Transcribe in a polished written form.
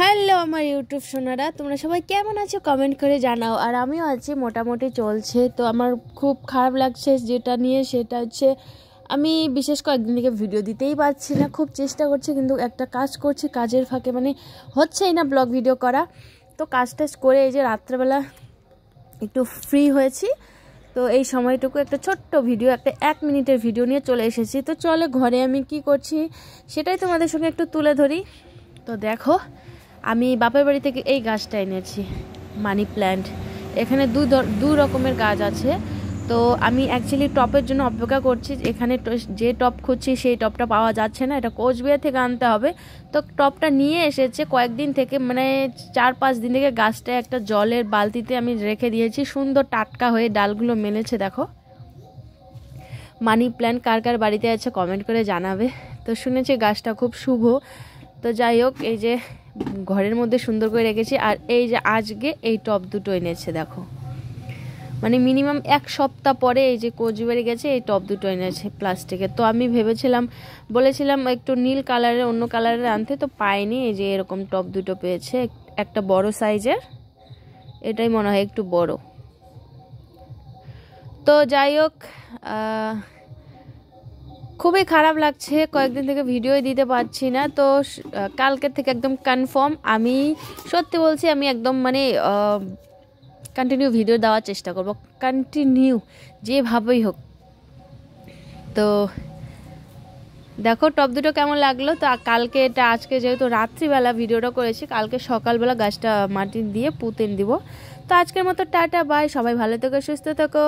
Hello আমার YouTube Sonara, তোমরা সবাই কেমন আছো কমেন্ট করে জানাও। আর আমিও আছি, মোটামুটি চলছে। তো আমার খুব খারাপ লাগছে যেটা নিয়ে, সেটা হচ্ছে আমি বিশেষ কয়েকদিন থেকে ভিডিও দিতেই পারছি না। খুব চেষ্টা করছি, কিন্তু একটা কাজ করছি, কাজের ফাঁকে হচ্ছেই না ব্লগ ভিডিও করা। তো কাজ টাজ করে এই যে রাত্রেবেলা একটু ফ্রি হয়েছি, তো এই সময়টুকু একটা ছোট্ট ভিডিও, একটা 1 মিনিটের ভিডিও নিয়ে চলে এসেছি। তো চলে ঘরে আমি কি করছি সেটাই তোমাদের সঙ্গে একটু তুলে ধরি। তো দেখো, আমি বাপের বাড়ি থেকে এই গাছটা এনেছি, মানি প্ল্যান্ট। এখানে দু রকমের গাছ আছে। তো আমি অ্যাকচুয়ালি টপের জন্য অপেক্ষা করছি। এখানে যে টপ খুঁজছি সেই টপটা পাওয়া যাচ্ছে না, এটা কোচবিহার থেকে আনতে হবে। তো টপটা নিয়ে এসেছে কয়েকদিন থেকে, 4-5 দিন থেকে গাছটা একটা জলের বালতিতে আমি রেখে দিয়েছি, সুন্দর টাটকা হয়ে ডালগুলো মেলেছে। দেখো, মানি প্ল্যান্ট কার কার বাড়িতে আছে কমেন্ট করে জানাবে। তো শুনেছি গাছটা খুব শুভ। তো যাই হোক, এই যে ঘরের মধ্যে সুন্দর করে রেখেছি। আর এই যে আজকে এই টব দুটো এনেছে, দেখো মিনিমাম 1 সপ্তাহ পরে এই যে কোচবিহারে গেছে, এই টব দুটো এনেছে প্লাস্টিকের। তো আমি বলেছিলাম একটু নীল কালারের, অন্য কালারের আনতে, তো পাইনি। এই যে এরকম টব দুটো পেয়েছে, একটা বড় সাইজের, এটাই মনে হয় একটু বড়। তো যাই হোক, খুবই খারাপ লাগছে, কয়েকদিন থেকে ভিডিও দিতে পারছি না। তো কালকের থেকে একদম কনফার্ম, আমি সত্যি বলছি, আমি একদম কন্টিনিউ ভিডিও দেওয়ার চেষ্টা করব, কন্টিনিউ যেভাবেই হোক। তো দেখো টপ দুটো কেমন লাগলো। তো কালকে আজকে যেহেতু রাত্রিবেলা ভিডিওটা করেছি, কালকে সকালবেলা গাছটা মাটি দিয়ে পুঁতে দিব। তো আজকের মতো টাটা বাই, সবাই ভালো থেকো, সুস্থ থেকো।